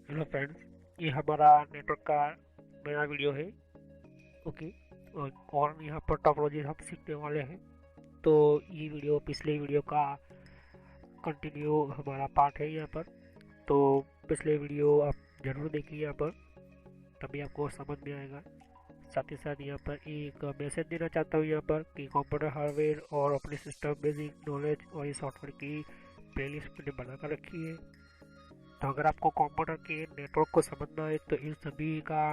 Hello friends, ये हमारा network का नया वीडियो है। ओके। और यहाँ पर टोपोलॉजी हम सीखने वाले हैं। तो ये वीडियो पिछले वीडियो का कंटिन्यू हमारा पार्ट है यहाँ पर। तो पिछले वीडियो आप ज़रूर देखिए यहाँ पर, तभी आपको समझ में आएगा। साथ ही साथ यहाँ पर एक मैसेज देना चाहता हूँ यहाँ पर कि कंप्यूटर हार्डवेयर और ऑपरेटिंग सिस्टम बेसिक नॉलेज और ये सॉफ्टवेयर की प्लेलिस्ट मैंने बना कर रखी है। तो अगर आपको कंप्यूटर के नेटवर्क को समझना है तो इन सभी का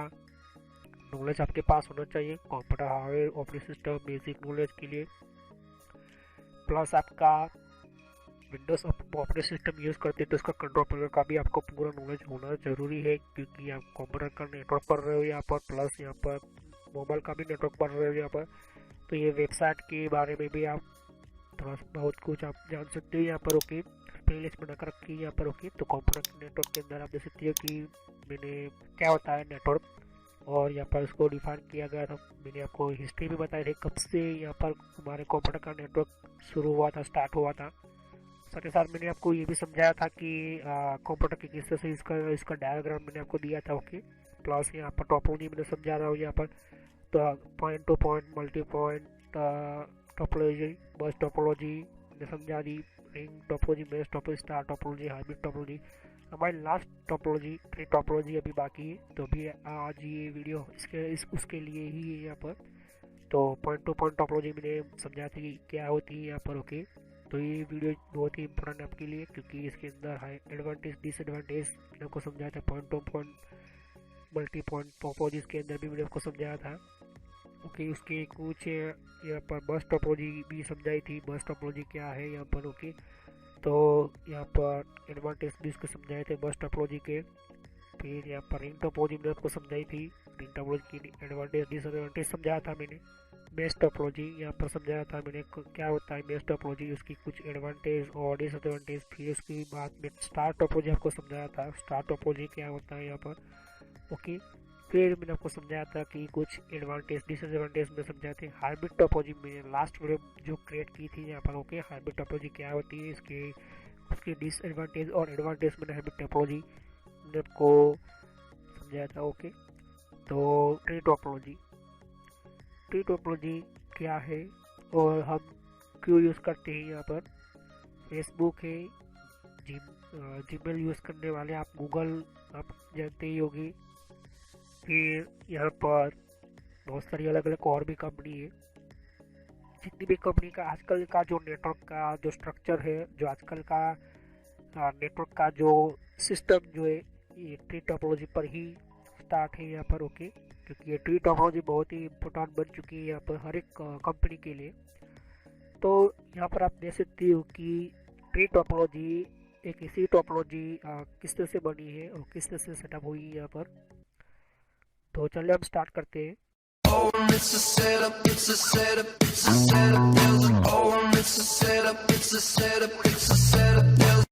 नॉलेज आपके पास होना चाहिए। Computer hardware operating system basic knowledge के लिए प्लस आपका विंडोज ऑपरेटिंग सिस्टम यूज़ करते हैं तो उसका कंट्रोल पैनल का भी आपको पूरा नॉलेज होना ज़रूरी है, क्योंकि आप कंप्यूटर का नेटवर्क पढ़ रहे हो यहाँ पर, प्लस यहाँ पर मोबाइल का भी नेटवर्क पढ़ रहे हो यहाँ पर। तो ये वेबसाइट के बारे में भी आप थोड़ा बहुत कुछ आप जान सकते हो यहाँ पर। ओके, प्लेलिस्ट बनाकर रखी है यहाँ पर। ओके, तो कंप्यूटर के नेटवर्क के अंदर आप देख सकते हो कि मैंने क्या होता है नेटवर्क, और यहाँ पर इसको डिफाइन किया गया था। मैंने आपको हिस्ट्री भी बताई थी कब से यहाँ पर हमारे कंप्यूटर का नेटवर्क शुरू हुआ था, स्टार्ट हुआ था। साथ ही साथ मैंने आपको ये भी समझाया था कि कंप्यूटर के किस तरह से इसका इसका डायग्राम मैंने आपको दिया था। ओके, प्लस यहाँ पर टोपोलॉजी मैंने समझा रहा हूँ यहाँ पर। तो point to point, multi point topology, bus topology मैंने समझा दी, ring topology, mesh topology, star topology, hybrid topology. हमारी लास्ट टोपोलॉजी ट्री टोपोलॉजी अभी बाकी है। तो अभी आज ये वीडियो उसके लिए ही है यहाँ पर। तो पॉइंट टू पॉइंट टोपोलॉजी मैंने समझा थी कि क्या होती है यहाँ पर। ओके, तो ये वीडियो बहुत ही इंपॉर्टेंट है आपके लिए, क्योंकि इसके अंदर है एडवांटेज डिसएडवांटेज मैंने आपको समझाया था। Point to point multi point topology के अंदर भी मैंने आपको समझाया था। ओके, उसके कुछ यहाँ पर बस टोपोलॉजी भी समझाई थी, बस टोपोलॉजी क्या है यहाँ पर। ओके, तो यहाँ पर एडवांटेज भी उसको समझाए थे बस टोपोलॉजी के। फिर यहाँ पर रिंग टोपोलॉजी मैंने आपको समझाई थी, रिंग टोपोलॉजी की एडवांटेज डिसएडवांटेज समझाया था मैंने। मेश टोपोलॉजी यहाँ पर समझाया था मैंने क्या होता है मेश टोपोलॉजी, उसकी कुछ एडवांटेज और डिसएडवांटेज। फिर उसके बाद में स्टार टोपोलॉजी आपको समझाया था, स्टार टोपोलॉजी क्या होता है यहाँ पर। ओके, फिर मैंने आपको समझाया था कि कुछ एडवांटेज डिसएडवांटेज में समझाए थे। हाइब्रिड टोपोलॉजी मैंने लास्ट वीडियो जो क्रिएट की थी यहाँ पर। ओके, हाइब्रिड टोपोलॉजी क्या होती है, इसके उसके डिसएडवांटेज और एडवांटेज मैंने हाइब्रिड टोपोलॉजी मैंने आपको समझाया था। ओके, तो ट्री टोपोलॉजी, ट्री टोपोलॉजी क्या है और हम क्यों यूज़ करते हैं यहाँ पर। फेसबुक है, जीमेल यूज़ करने वाले आप गूगल आप जानते ही होगी। फिर यहाँ पर बहुत सारी अलग अलग और भी कंपनी है। जितनी भी कंपनी का आजकल का जो नेटवर्क का जो स्ट्रक्चर है, जो आजकल का नेटवर्क का जो सिस्टम जो है, ये ट्री टोपोलॉजी पर ही स्टार्ट है यहाँ पर। ओके, क्योंकि ये ट्री टोपोलॉजी बहुत ही इम्पोर्टेंट बन चुकी है यहाँ पर हर एक कंपनी के लिए। तो यहाँ पर आप देख सकते हो कि ट्री टोपोलॉजी एक ऐसी टोपोलॉजी किस तरह से बनी है और किस तरह से सेटअप हुई है यहाँ पर। तो चलिए हम स्टार्ट करते हैं। Oh, it's a setup, it's a setup, it's a setup, there's a oh, it's a setup, it's a setup, it's a setup, there's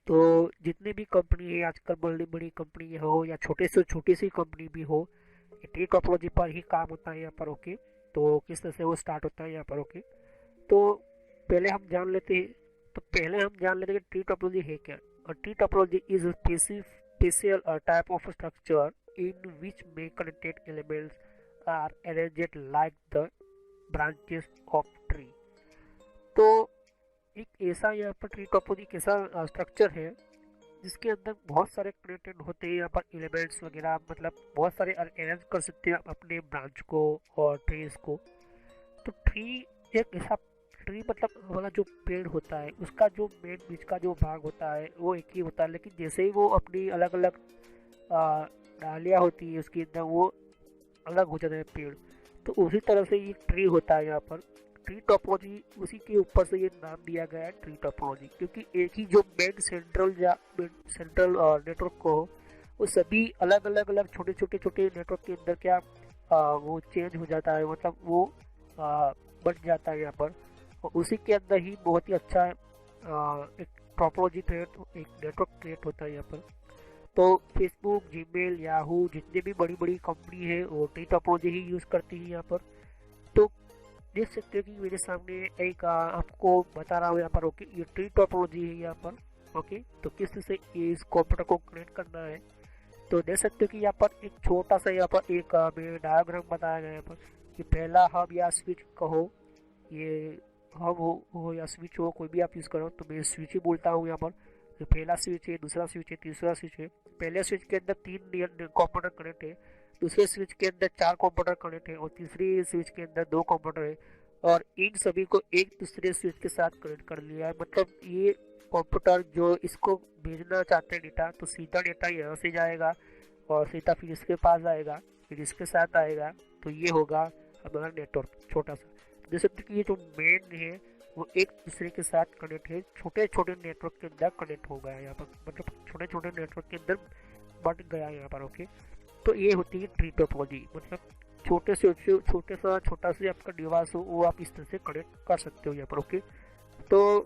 तो जितनी भी कंपनी है आजकल, बड़ी बड़ी कंपनी हो या छोटे से छोटी सी कंपनी भी हो, ये ट्री टोपोलॉजी पर ही काम होता है यहाँ पर। ओके, तो किस तरह से वो स्टार्ट होता है यहाँ पर। ओके, तो पहले हम जान लेते हैं, कि ट्री टोपोलॉजी है क्या। और tree topology is a special type of structure in which में connected elements are arranged like the branches of tree. तो एक ऐसा यहाँ पर ट्री टोपोलॉजी कैसा स्ट्रक्चर है जिसके अंदर बहुत सारे कनेक्टेड होते हैं यहाँ पर एलिमेंट्स वगैरह, मतलब बहुत सारे अरेंज कर सकते हैं आप अपने ब्रांच को और ट्रीज को। तो ट्री एक ऐसा, ट्री मतलब हमारा जो पेड़ होता है उसका जो मेन बीच का जो भाग होता है वो एक ही होता है, लेकिन जैसे ही वो अपनी अलग अलग डालियाँ होती है उसके अंदर वो अलग हो जाता है पेड़। तो उसी तरह से ये ट्री होता है यहाँ पर। ट्री टोपोलॉजी उसी के ऊपर से ये नाम दिया गया है ट्री टोपोलॉजी, क्योंकि एक ही जो मेन सेंट्रल नेटवर्क को हो, वो सभी अलग अलग अलग छोटे छोटे छोटे नेटवर्क के अंदर क्या वो चेंज हो जाता है, मतलब वो बन जाता है यहाँ पर। और उसी के अंदर ही बहुत ही अच्छा एक टोपोलॉजी क्रिएट, एक नेटवर्क क्रिएट होता है यहाँ पर। तो फेसबुक, जीमेल, याहू जितनी भी बड़ी बड़ी कंपनी है वो ट्री टोपोलॉजी ही यूज़ करती है यहाँ पर। तो देख सकते हो कि मेरे सामने एक आपको बता रहा हूँ यहाँ पर। ओके, ये ट्री टोपोलॉजी है यहाँ पर। ओके, तो किस तरह से इस कंप्यूटर को कनेक्ट करना है तो देख सकते हो कि यहाँ पर एक छोटा सा यहाँ पर एक डायग्राम बताया गया है यहाँ पर कि पहला हब या स्विच कहो, ये हब हो या स्विच हो, कोई भी आप यूज़ करो, तो मैं स्विच ही बोलता हूँ यहाँ पर। तो पहला स्विच है, दूसरा स्विच है, तीसरा स्विच है। पहले स्विच के अंदर 3 कंप्यूटर कनेक्ट है, दूसरे स्विच के अंदर 4 कंप्यूटर कनेक्ट है और तीसरी स्विच के अंदर 2 कंप्यूटर है। और इन सभी को एक दूसरे स्विच के साथ कनेक्ट कर लिया है। मतलब ये कंप्यूटर जो इसको भेजना चाहते हैं डेटा, तो सीधा डेटा यहाँ से जाएगा और सीधा फिर इसके पास आएगा, फिर इसके साथ आएगा। तो ये होगा हमारा नेटवर्क छोटा सा। जैसे कि ये जो मेन है वो एक दूसरे के साथ कनेक्ट है, छोटे छोटे नेटवर्क के अंदर कनेक्ट हो गया है यहाँ पर, मतलब छोटे छोटे नेटवर्क के अंदर बट गया है यहाँ पर। ओके, तो ये होती है ट्री टोपोलॉजी। मतलब छोटा से आपका डिवाइस हो वो आप इस तरह से कनेक्ट कर सकते हो यहाँ पर। ओके, तो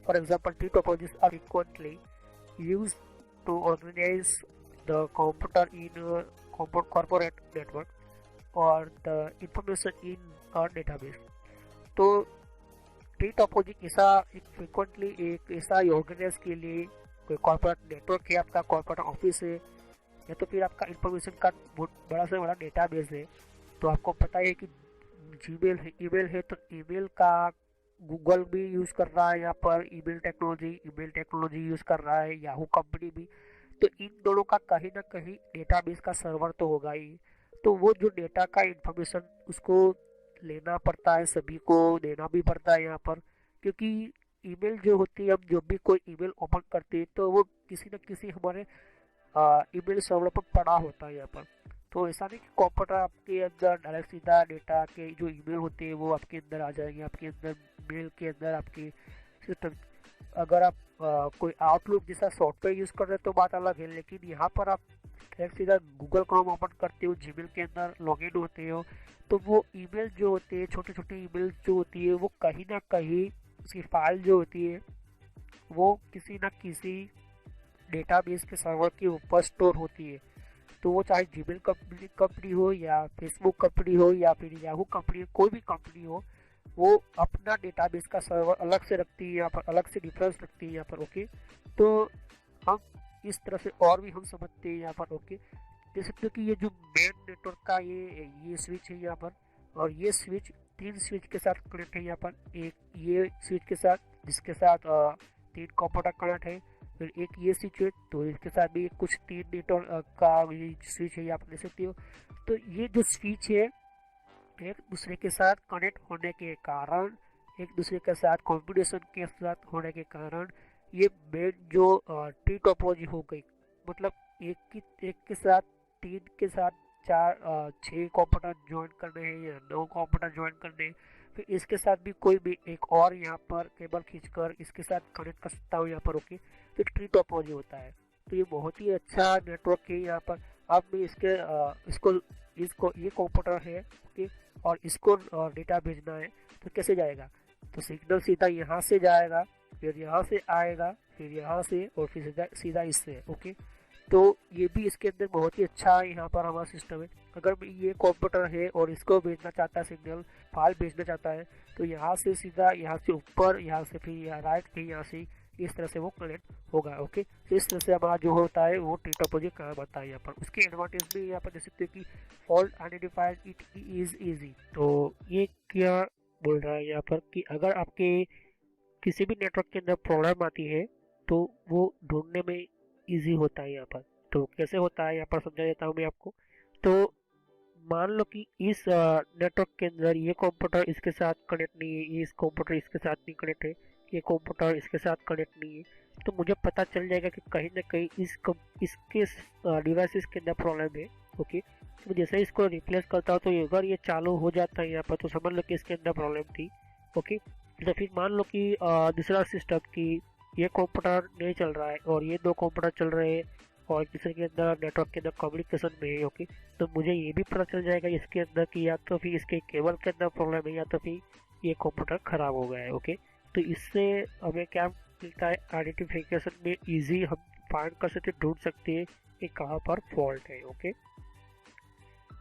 for example tree topologies are frequently used to organize the computer in a corporate network or the information in a database। तो ट्री टोपोलॉजी एक फ्रिक्वेंटली एक ऐसा ऑर्गेनाइज के लिए कोई कॉर्पोरेट नेटवर्क है, आपका कॉर्पोरेट ऑफिस है, या तो फिर आपका इंफॉर्मेशन का बहुत बड़ा से बड़ा डेटाबेस है। तो आपको पता है कि जीमेल है, ईमेल है, तो ईमेल का गूगल भी यूज़ कर रहा है यहाँ पर, ईमेल टेक्नोलॉजी यूज़ कर रहा है, याहू कंपनी भी। तो इन दोनों का कहीं ना कहीं डेटाबेस का सर्वर तो होगा ही। तो वो जो डेटा का इंफॉर्मेशन उसको लेना पड़ता है, सभी को देना भी पड़ता है यहाँ पर। क्योंकि ईमेल जो होती है, हम जब भी कोई ईमेल ओपन करते हैं तो वो किसी न किसी हमारे ईमेल सर्वर पर पड़ा होता है यहाँ पर। तो ऐसा नहीं कि कंप्यूटर आपके अंदर डायरेक्ट सीधा डेटा के जो ईमेल होते हैं वो आपके अंदर आ जाएंगे, आपके अंदर मेल के अंदर आपके सिस्टम। अगर आप कोई आउटलुक जैसा सॉफ्टवेयर यूज़ कर रहे हैं तो बात अलग है, लेकिन यहाँ पर आप डायरेक्ट सीधा गूगल क्रोम ओपन करते हो, जीमेल के अंदर लॉगिन होते हो, तो वो ईमेल जो होते हैं, छोटे छोटे ईमेल जो होती है, वो कहीं ना कहीं उसकी फाइल जो होती है वो किसी ना किसी डेटाबेस के सर्वर के ऊपर स्टोर होती है। तो वो चाहे जीमेल कंपनी हो या फेसबुक कंपनी हो या फिर याहू कंपनी, कोई भी कंपनी हो, वो अपना डेटाबेस का सर्वर अलग से रखती है यहाँ पर, अलग से डिफरेंस रखती है यहाँ पर। ओके, तो हम इस तरह से और भी हम समझते हैं यहाँ पर। ओके, देख सकते हो कि ये जो मेन नेटवर्क का ये स्विच है यहाँ पर, और ये स्विच 3 स्विच के साथ कनेक्ट है यहाँ पर। एक ये स्विच के साथ जिसके साथ 3 कंप्यूटर कनेक्ट है, फिर एक ये स्विच है तो इसके साथ भी कुछ 3 नेटवर्क का ये स्विच है, आप देख सकते हो। तो ये जो स्विच है एक दूसरे के साथ कनेक्ट होने के कारण, एक दूसरे के साथ कॉम्बिनेशन के साथ होने के कारण ये मेन जो ट्री टोपोलॉजी हो गई। मतलब एक के साथ 3 के साथ 6 कंप्यूटर ज्वाइन करने हैं या 9 कंप्यूटर ज्वाइन करने हैं, फिर इसके साथ भी कोई भी एक और यहाँ पर केबल खींचकर इसके साथ कनेक्ट कर सकता हूँ यहाँ पर। ओके, तो ट्री टोपोलॉजी होता है। तो ये बहुत ही अच्छा नेटवर्क है यहाँ पर। अब मैं इसको ये कंप्यूटर है, ओके, और इसको डेटा भेजना है तो कैसे जाएगा? तो सिग्नल सीधा यहाँ से जाएगा, फिर यहाँ से आएगा, फिर यहाँ से, और फिर सीधा इससे। ओके, तो ये भी इसके अंदर बहुत ही अच्छा यहाँ पर हमारा सिस्टम है। अगर ये कंप्यूटर है और इसको भेजना चाहता है, सिग्नल फाइल भेजना चाहता है, तो यहाँ से सीधा, यहाँ से ऊपर, यहाँ से फिर यहाँ राइट, फिर यहाँ से इस तरह से वो कनेक्ट होगा। ओके, तो इस तरह से हमारा जो होता है वो ट्री टोपोलॉजी काम आता है यहाँ पर। उसके एडवांटेज भी यहाँ पर देख सकते हो कि fault identified it is easy. तो ये क्या बोल रहा है यहाँ पर कि अगर आपके किसी भी नेटवर्क के अंदर प्रॉब्लम आती है तो वो ढूंढने में इजी होता है यहाँ पर। तो कैसे होता है यहाँ पर समझा देता हूँ मैं आपको। तो मान लो कि इस नेटवर्क के अंदर ये कंप्यूटर इसके साथ कनेक्ट नहीं है, इस कंप्यूटर इसके साथ नहीं कनेक्ट है, ये कंप्यूटर इसके साथ कनेक्ट नहीं है, तो मुझे पता चल जाएगा कि कहीं ना कहीं इसके डिवाइसेस के अंदर प्रॉब्लम है। ओके, तो जैसे ही इसको रिप्लेस करता हूँ तो अगर ये चालू हो जाता है यहाँ पर तो समझ लो कि इसके अंदर प्रॉब्लम थी। ओके, तो फिर मान लो कि दूसरा सिस्टम की ये कंप्यूटर नहीं चल रहा है और ये 2 कंप्यूटर चल रहे हैं और दूसरे के अंदर नेटवर्क के अंदर कम्युनिकेशन में है। ओके, तो मुझे ये भी पता चल जाएगा इसके अंदर कि या तो फिर इसके केबल के अंदर प्रॉब्लम है या तो फिर ये कंप्यूटर ख़राब हो गया है। ओके, तो इससे हमें क्या मिलता है, आइडेंटिफिकेशन में इजी हम फाइंड कर सकते, ढूंढ सकते हैं कि कहाँ पर फॉल्ट है। ओके,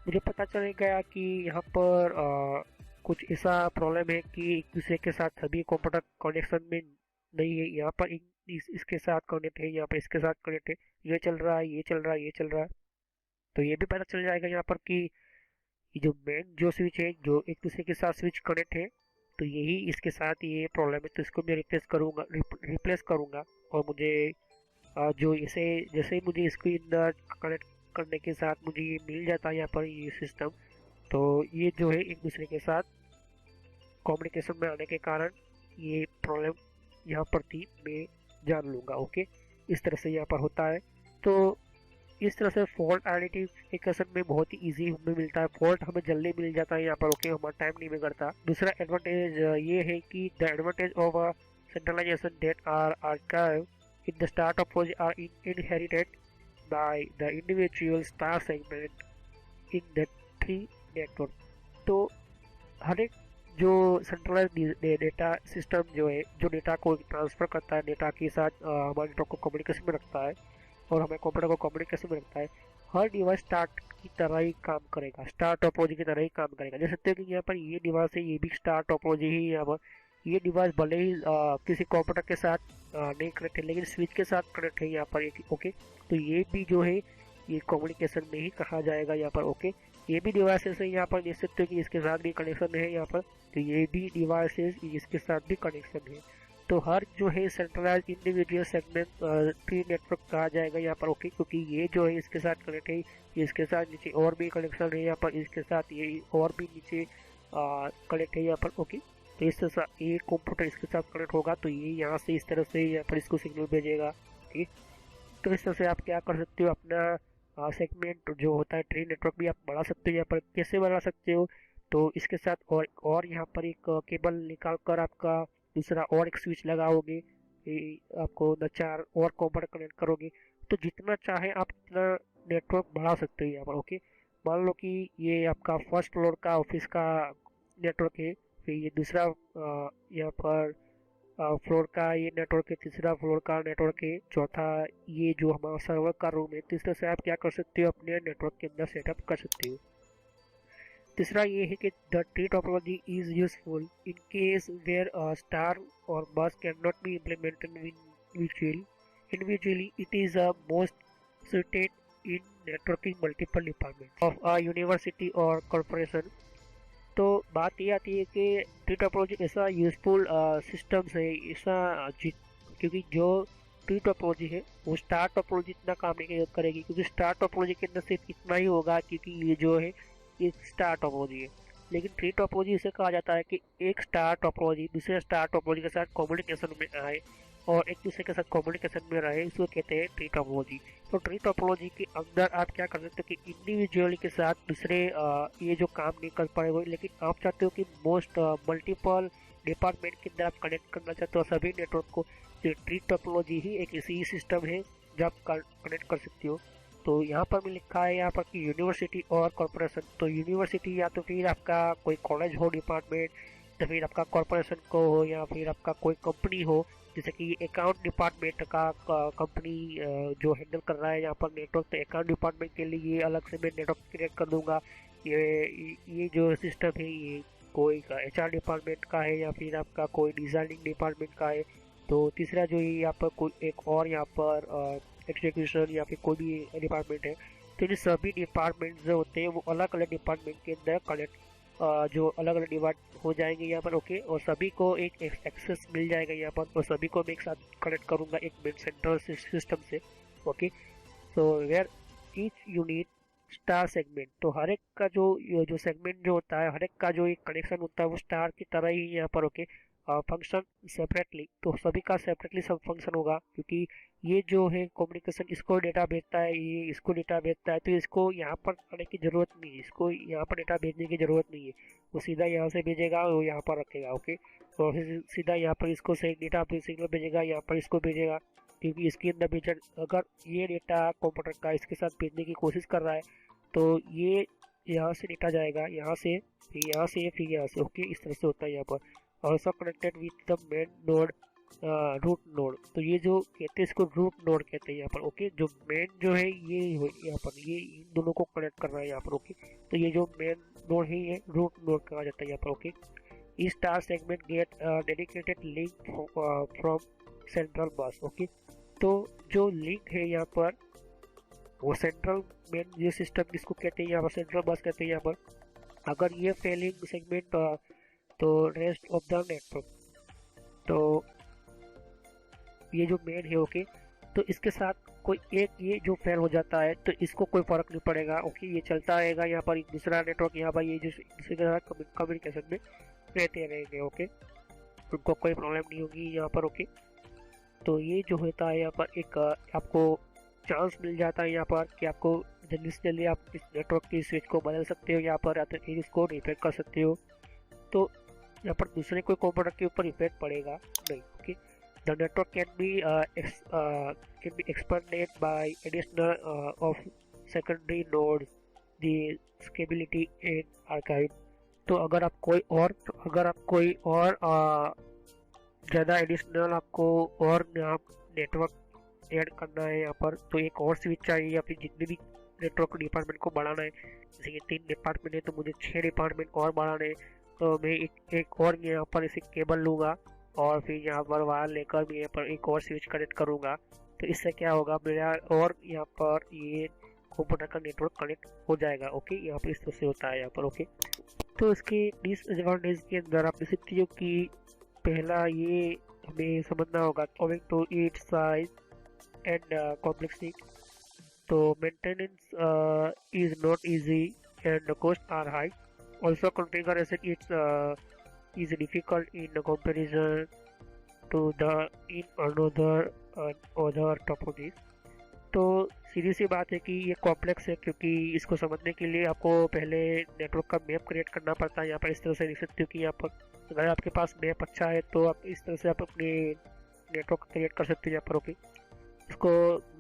मुझे पता चल गया कि यहाँ पर कुछ ऐसा प्रॉब्लम है कि एक दूसरे के साथ सभी कंप्यूटर कनेक्शन में नहीं है। यहाँ पर इसके साथ कनेक्ट है, यहाँ पर इसके साथ कनेक्ट है, ये चल रहा है, ये चल रहा है, ये चल रहा है, तो ये भी पता चल जाएगा यहाँ पर कि ये जो मेन जो स्विच है जो एक दूसरे के साथ स्विच कनेक्ट है, तो यही इसके साथ ये प्रॉब्लम है, तो इसको मैं रिप्लेस करूँगा। और मुझे जो इसे जैसे ही मुझे इसको अंदर कनेक्ट करने के साथ मुझे ये मिल जाता है यहाँ पर ये सिस्टम, तो ये जो है एक दूसरे के साथ कम्युनिकेशन में आने के कारण ये प्रॉब्लम यहाँ पर थी, मैं जान लूँगा। ओके, इस तरह से यहाँ पर होता है। तो इस तरह से फॉल्ट आइडेंटिफिकेशन में बहुत ही इजी हमें मिलता है, फॉल्ट हमें जल्दी मिल जाता है यहाँ पर। ओके, हमारा टाइम नहीं बिगड़ता। दूसरा एडवांटेज ये है कि the advantage of centralization that are archive in the star topology are inherited by the individual star segment in the tree network. तो हर एक जो सेंट्रलाइज डेटा सिस्टम जो है, जो डेटा को ट्रांसफर करता है, डेटा के साथ हमारे नेटवर्क को कम्युनिकेशन में रखता है और हमें कंप्यूटर को कम्युनिकेशन में रखता है, हर डिवाइस स्टार की तरह ही काम करेगा, स्टार टोपोलॉजी की तरह ही काम करेगा। देख सकते हो कि यहाँ पर ये डिवाइस है, ये भी स्टार टोपोलॉजी ही यहाँ पर। ये डिवाइस भले ही किसी कंप्यूटर के साथ नहीं कनेक्ट है, लेकिन स्विच के साथ कनेक्ट है यहाँ पर। ओके, तो ये भी जो है ये कम्युनिकेशन में ही कहा जाएगा यहाँ पर। ओके, ये भी डिवाइसेस है यहाँ पर, देख सकते हो कि इसके साथ भी कनेक्शन है यहाँ पर। तो ये भी डिवाइसेस इसके साथ भी कनेक्शन है। तो हर जो है centralize individual segment tree network कहा जाएगा यहाँ पर। ओके, क्योंकि ये जो है इसके साथ कनेक्ट है, इसके साथ नीचे और भी कनेक्शन है यहाँ पर, इसके साथ ये और भी नीचे कनेक्ट है यहाँ पर। ओके, तो इस तरह से ये कंप्यूटर इसके साथ कनेक्ट होगा, तो ये यहाँ से इस तरह से यहाँ पर इसको सिग्नल भेजेगा। ठीक, तो इस तरह से आप क्या कर सकते हो, अपना सेगमेंट जो होता है ट्री नेटवर्क भी आप बढ़ा सकते हो। यहाँ पर कैसे बढ़ा सकते हो, तो इसके साथ और यहाँ पर एक केबल निकाल कर आपका दूसरा और एक स्विच लगाओगे, आपको न 4 और कंप्यूटर कनेक्ट करोगे, तो जितना चाहे आप इतना नेटवर्क बढ़ा सकते हो यहाँ पर। ओके, मान लो कि ये आपका फर्स्ट फ्लोर का ऑफिस का नेटवर्क है, फिर ये दूसरा यहाँ पर फ्लोर का ये नेटवर्क है, तीसरा फ्लोर का नेटवर्क है, चौथा ये जो हमारा सर्वर का रूम है। तीसरे से आप क्या कर सकते हो, अपने नेटवर्क के अंदर सेटअप कर सकते हो। तीसरा ये है कि the tree topology is useful in case where a star और bus can not be implemented individually. It is most suited in networking multiple departments of a university or corporation. तो बात ये आती है कि ट्री टोपोलॉजी ऐसा useful systems है, ऐसा क्योंकि जो ट्री टोपोलॉजी है वो स्टार टोपोलॉजी इतना काम नहीं करेगी, क्योंकि स्टार टोपोलॉजी के अंदर सिर्फ इतना ही होगा, क्योंकि ये जो है ये स्टार टोपोलॉजी है। लेकिन ट्री टोपोलॉजी इसे कहा जाता है कि एक स्टार टोपोलॉजी दूसरे स्टार टोपोलॉजी के साथ कम्युनिकेशन में आए और एक दूसरे के साथ कम्युनिकेशन में रहे, इसको कहते हैं ट्री टोपोलॉजी। तो ट्री टोपोलॉजी के अंदर आप क्या कर सकते हो कि इंडिविजुअली के साथ दूसरे ये जो काम नहीं कर पाएंगे, लेकिन आप चाहते हो कि मोस्ट मल्टीपल डिपार्टमेंट के अंदर आप कनेक्ट करना चाहते हो सभी नेटवर्क को, तो ट्री टोपोलॉजी ही एक ऐसी सिस्टम है जो आप कनेक्ट कर सकते हो। तो यहाँ पर भी लिखा है यहाँ पर कि यूनिवर्सिटी और कॉर्पोरेशन। तो यूनिवर्सिटी या तो फिर आपका कोई कॉलेज हो डिपार्टमेंट, या फिर आपका कॉर्पोरेशन को हो, या फिर आपका कोई कंपनी हो, जैसे कि अकाउंट डिपार्टमेंट का कंपनी जो हैंडल कर रहा है यहाँ पर नेटवर्क, तो अकाउंट डिपार्टमेंट के लिए अलग से मैं नेटवर्क क्रिएट कर दूंगा। ये जो सिस्टम है ये कोई HR डिपार्टमेंट का है या फिर आपका कोई डिज़ाइनिंग डिपार्टमेंट का है। तो तीसरा जो ये यहाँ पर कोई एक और यहाँ पर एग्जीक्यूशन या फिर कोई भी डिपार्टमेंट है, तो ये सभी डिपार्टमेंट जो होते हैं वो अलग अलग डिपार्टमेंट के अंदर कनेक्ट जो अलग अलग डिवाइड हो जाएंगे यहाँ पर। ओके, और सभी को एक एक्सेस मिल जाएगा यहाँ पर, और सभी को मैं एक साथ कनेक्ट करूँगा एक मेन सेंट्रल सिस्टम से। ओके, तो where each unit star segment, तो हर एक का जो सेगमेंट जो होता है, हर एक का जो एक कनेक्शन होता है वो स्टार की तरह ही यहाँ पर। ओके, फंक्शन सेपरेटली, तो सभी का सेपरेटली सब फंक्शन होगा, क्योंकि ये जो है कम्युनिकेशन इसको डेटा भेजता है, ये इसको डेटा भेजता है, तो इसको यहाँ पर आने की ज़रूरत नहीं है, इसको यहाँ पर डेटा भेजने की ज़रूरत नहीं है, वो सीधा यहाँ से भेजेगा, वो यहाँ पर रखेगा। ओके, और फिर सीधा यहाँ पर इसको सही डेटा सिग्नल भेजेगा, यहाँ पर इसको भेजेगा, क्योंकि इसके अंदर भेजा अगर ये डेटा कंप्यूटर का इसके साथ भेजने की कोशिश कर रहा है, तो ये यहाँ से डेटा जाएगा, यहाँ से फिर यहाँ से फिर यहाँ से। ओके, इस तरह से होता है यहाँ पर। Also connected with the main node root node, तो ये जो कहते हैं इसको रूट नोड कहते हैं यहाँ पर। ओके, जो मेन जो है ये यहाँ पर ये इन दोनों को कनेक्ट कर रहा है यहाँ पर। ओके, तो ये जो मेन नोड है ये रूट नोड कहा जाता है यहाँ पर। ओके, इस star segment get dedicated link from central bus. Okay, तो जो लिंक है यहाँ पर वो सेंट्रल मेन ये सिस्टम जिसको कहते हैं यहाँ पर सेंट्रल बस कहते हैं यहाँ पर, अगर ये फेलिंग सेगमेंट तो रेस्ट ऑफ द नेटवर्क, तो ये जो मेन है ओके, तो इसके साथ कोई एक ये जो फेल हो जाता है तो इसको कोई फर्क नहीं पड़ेगा ओके, ये चलता रहेगा यहाँ पर दूसरा नेटवर्क यहाँ पर ये जो दूसरे के साथ कम्युनिकेशन में रहते रहेंगे ओके, उनको कोई प्रॉब्लम नहीं होगी यहाँ पर ओके। तो ये जो होता है यहाँ पर एक आपको चांस मिल जाता है यहाँ पर कि आपको जल्दी से जल्दी आप इस नेटवर्क की स्विच को बदल सकते हो यहाँ पर, या तो इसको रिपेयर कर सकते हो, तो यहाँ पर दूसरे कोई कंप्यूटर के ऊपर इफेक्ट पड़ेगा नहीं okay. The network can be expanded by additional of secondary nodes, the scalability and archive। तो अगर आप कोई और ज़्यादा एडिशनल आपको और नेटवर्क ऐड करना है यहाँ पर, तो एक और स्विच चाहिए या फिर जितने भी नेटवर्क डिपार्टमेंट को बढ़ाना है, जैसे कि 3 डिपार्टमेंट है तो मुझे 6 डिपार्टमेंट और बढ़ाने हैं, तो मैं एक और यहाँ पर इसे केबल लूँगा और फिर यहाँ पर वायर लेकर मैं यहाँ पर एक और स्विच कनेक्ट करूँगा। तो इससे क्या होगा, मेरा और यहाँ पर ये कंप्यूटर का नेटवर्क कनेक्ट हो जाएगा ओके। यहाँ पर इस तरह से होता है यहाँ पर ओके। तो इसके डिसएडवांटेज के अंदर आप देख सकते हो कि पहला ये हमें समझना होगा owing to its size and complexity, तो maintenance is not easy and the costs are high. Also configuration is difficult in comparison to the in another other topologies। तो सीधी सी बात है कि ये कॉम्प्लेक्स है, क्योंकि इसको समझने के लिए आपको पहले नेटवर्क का मैप क्रिएट करना पड़ता है। यहाँ पर इस तरह से देख सकते हो कि यहाँ पर अगर आपके पास मैप अच्छा है तो आप इस तरह से आप अपने नेटवर्क क्रिएट कर सकते हो यहाँ पर ओके। इसको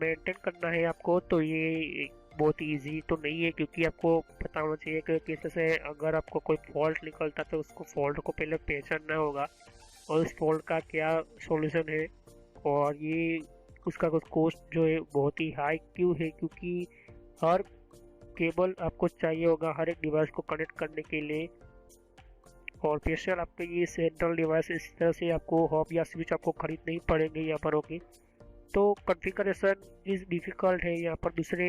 मेंटेन करना है आपको, तो ये बहुत इजी तो नहीं है, क्योंकि आपको पता होना चाहिए कि किस तरह से अगर आपको कोई फॉल्ट निकलता है तो उसको फॉल्ट को पहले पहचानना होगा और उस फॉल्ट का क्या सॉल्यूशन है, और ये उसका कुछ कॉस्ट जो है बहुत ही हाई क्यों है, क्योंकि हर केबल आपको चाहिए होगा हर एक डिवाइस को कनेक्ट करने के लिए, और स्पेशल आपके ये सेंट्रल डिवाइस इस तरह से आपको हॉब या स्विच आपको खरीदने ही पड़ेंगे यहाँ पर ओके। तो कॉन्फ़िगरेशन इज डिफ़िकल्ट है यहाँ पर दूसरे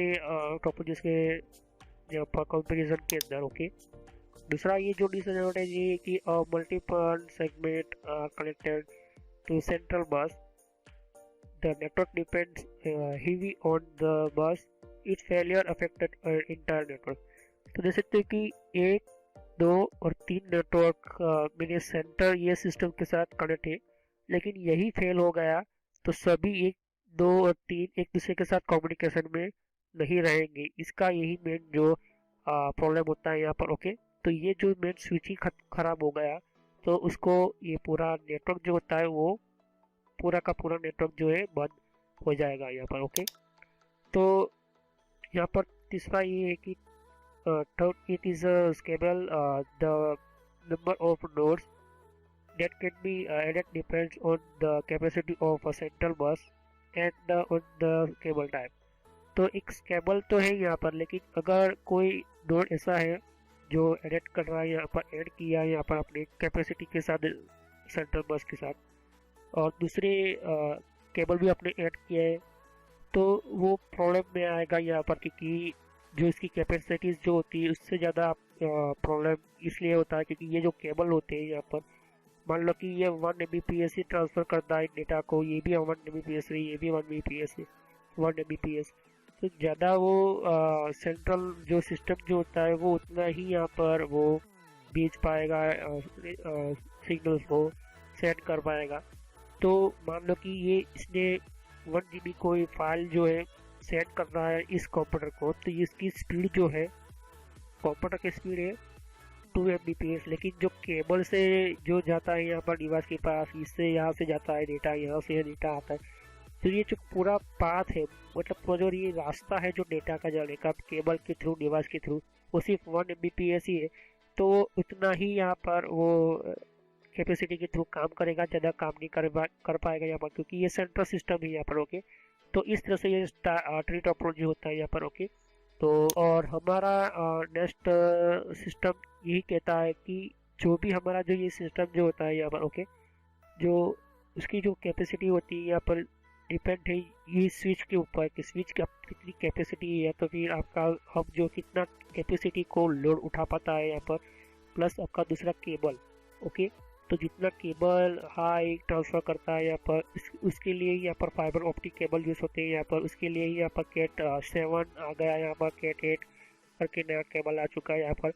टॉपोलॉजीज के यहाँ पर कंपैरिजन के अंदर ओके। दूसरा ये जो डिसएडवांटेज है कि multiple segment connected to central bus, the network depends heavy on the bus, its failure affected entire network। तो देख सकते हैं कि 1, 2 और 3 नेटवर्क मेरे सेंटर ये सिस्टम के साथ कनेक्ट है, लेकिन यही फेल हो गया तो सभी 1, 2 और 3 एक दूसरे के साथ कम्युनिकेशन में नहीं रहेंगे। इसका यही मेन जो प्रॉब्लम होता है यहाँ पर ओके। तो ये जो मेन स्विच ही खराब हो गया तो उसको ये पूरा नेटवर्क जो होता है वो पूरा का पूरा नेटवर्क जो है बंद हो जाएगा यहाँ पर ओके। तो यहाँ पर तीसरा ये है कि third it is scalable, the number of nodes that can be added depends on the capacity of a central bus and on the cable type। तो एक स्केबल तो है यहाँ पर, लेकिन अगर कोई नोड ऐसा है जो एडिट कर रहा है यहाँ पर, ऐड किया है यहाँ पर अपने कैपेसिटी के साथ सेंट्रल बस के साथ, और दूसरे केबल भी आपने ऐड किया है, तो वो प्रॉब्लम में आएगा यहाँ पर, क्योंकि जो इसकी कैपेसिटीज जो होती है उससे ज़्यादा प्रॉब्लम इसलिए होता है क्योंकि ये जो केबल होते हैं यहाँ पर, मान लो कि ये 1 Mbps ही ट्रांसफ़र करता है डेटा को, ये भी 1 Mbps है, ये भी 1 Mbps है, 1 Mbps, तो ज़्यादा वो सेंट्रल जो सिस्टम जो होता है वो उतना ही यहाँ पर वो भेज पाएगा, सिग्नल्स को सेंड कर पाएगा। तो मान लो कि ये इसने 1 GB कोई फाइल जो है सेंड कर रहा है इस कंप्यूटर को, तो इसकी स्पीड जो है कंप्यूटर की स्पीड है 2 Mbps, लेकिन जो केबल से जो जाता है यहाँ पर डिवाइस के पास, इससे यहाँ से जाता है डेटा, यहाँ से डेटा आता है, तो ये जो पूरा पाथ है, मतलब जो ये रास्ता है जो डेटा का जाने का केबल के थ्रू डिवाइस के थ्रू, वो सिर्फ 1 Mbps ही है, तो उतना ही यहाँ पर वो कैपेसिटी के थ्रू काम करेगा, ज़्यादा काम नहीं कर पाएगा यहाँ पर, क्योंकि ये सेंट्रल सिस्टम है यहाँ पर ओके। तो इस तरह से ये ट्री टोपोलॉजी होता है यहाँ पर ओके। तो और हमारा नेक्स्ट सिस्टम यही कहता है कि जो भी हमारा जो ये सिस्टम जो होता है यहाँ पर ओके, जो उसकी जो कैपेसिटी होती है यहाँ पर डिपेंड है ये स्विच के ऊपर कि स्विच की कितनी कैपेसिटी है, या तो फिर आपका हब जो कितना कैपेसिटी को लोड उठा पाता है यहाँ पर, प्लस आपका दूसरा केबल। ओके, तो जितना केबल हाई ट्रांसफ़र करता है यहाँ पर उसके लिए यहाँ पर फाइबर ऑप्टिक केबल यूज़ होते हैं यहाँ पर। उसके लिए यहाँ पर कैट 7 आ गया, यहाँ पर कैट 8 करके नया केबल आ चुका है यहाँ पर।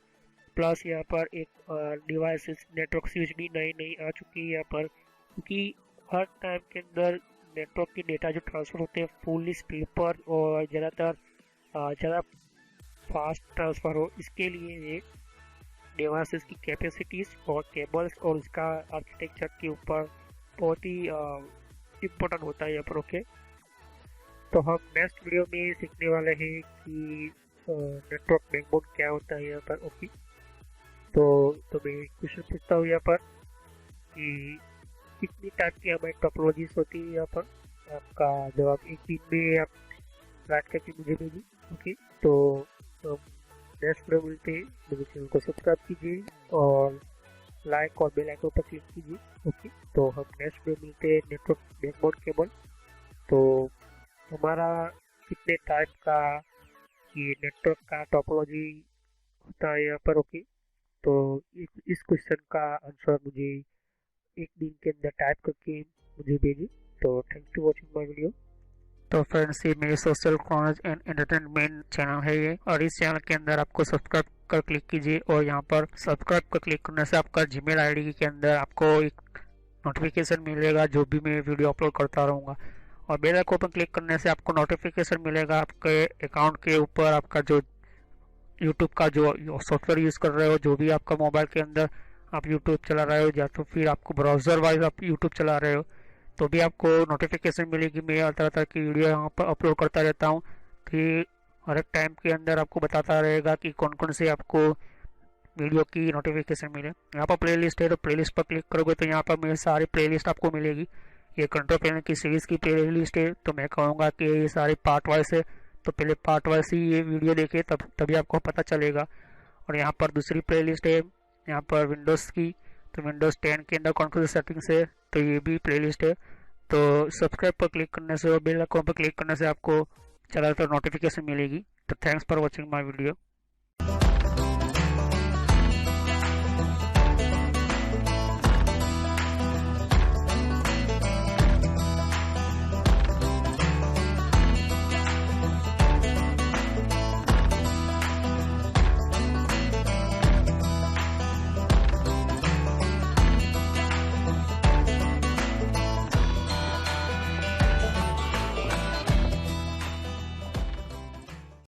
प्लस यहाँ पर एक डिवाइसेस नेटवर्क स्विच भी नई आ चुकी है यहाँ पर, क्योंकि हर टाइम के अंदर नेटवर्क के डेटा जो ट्रांसफ़र होते हैं फुल स्पीड पर और ज़्यादातर ज़्यादा फास्ट ट्रांसफ़र हो, इसके लिए ये डिवाइसेस की कैपेसिटीज़ और केबल्स और उसका आर्किटेक्चर के ऊपर बहुत ही इम्पोर्टेंट होता है यहाँ पर। ओके, तो हम नेक्स्ट वीडियो में सीखने वाले हैं कि नेटवर्क बैकबोन क्या होता है यहाँ पर। ओके, तो मैं क्वेश्चन पूछता हूँ यहाँ पर कि कितनी टाइप की हमारी टोपोलॉजीज होती है यहाँ पर। आपका जवाब एक दिन में आप राइट करके मुझे भेजिए। ओके, तो नेक्स्ट वीडियो मिलते हैं। मेरे चैनल को सब्सक्राइब कीजिए और लाइक और बेल आइकन पर क्लिक कीजिए। ओके, तो हम नेक्स्ट वीडियो मिलते हैं नेटवर्क बैकबोन केबल। तो हमारा कितने टाइप का ये नेटवर्क का टोपोलॉजी होता है यहाँ पर। ओके, तो इस क्वेश्चन का आंसर मुझे एक दिन के अंदर टाइप करके मुझे भेजिए। तो thanks for watching my video. तो फ्रेंड्स, ये मेरे social knowledge and entertainment channel है ये, और इस चैनल के अंदर आपको सब्सक्राइब कर क्लिक कीजिए, और यहाँ पर सब्सक्राइब कर क्लिक करने से आपका जीमेल आईडी के अंदर आपको एक नोटिफिकेशन मिलेगा जो भी मैं वीडियो अपलोड करता रहूँगा, और बेल आइकन पर क्लिक करने से आपको नोटिफिकेशन मिलेगा आपके अकाउंट के ऊपर। आपका जो यूट्यूब का जो सॉफ्टवेयर यूज़ कर रहे हो, जो भी आपका मोबाइल के अंदर आप यूट्यूब चला रहे हो या तो फिर आपको ब्राउज़र वाइज आप यूट्यूब चला रहे हो, तो भी आपको नोटिफिकेशन मिलेगी। मैं तरह तरह की वीडियो यहाँ पर अपलोड करता रहता हूँ, कि हर एक टाइम के अंदर आपको बताता रहेगा कि कौन कौन से आपको वीडियो की नोटिफिकेशन मिले। यहाँ पर प्लेलिस्ट है, तो प्लेलिस्ट पर क्लिक करोगे तो यहाँ पर मेरी सारी प्लेलिस्ट आपको मिलेगी। ये कंट्रोल पैनल की सीरीज़ की प्लेलिस्ट है, तो मैं कहूँगा कि ये सारी पार्ट वाइज है, तो पहले पार्ट वाइज ही ये वीडियो देखिए, तभी आपको पता चलेगा। और यहाँ पर दूसरी प्लेलिस्ट है यहाँ पर विंडोज़ की, तो विंडोज़ 10 के अंदर कौन कौन सी सेटिंग्स है, तो ये भी प्लेलिस्ट है। तो सब्सक्राइब पर क्लिक करने से और बेल आइकन पर क्लिक करने से आपको ज़्यादातर नोटिफिकेशन मिलेगी। तो thanks for watching my video.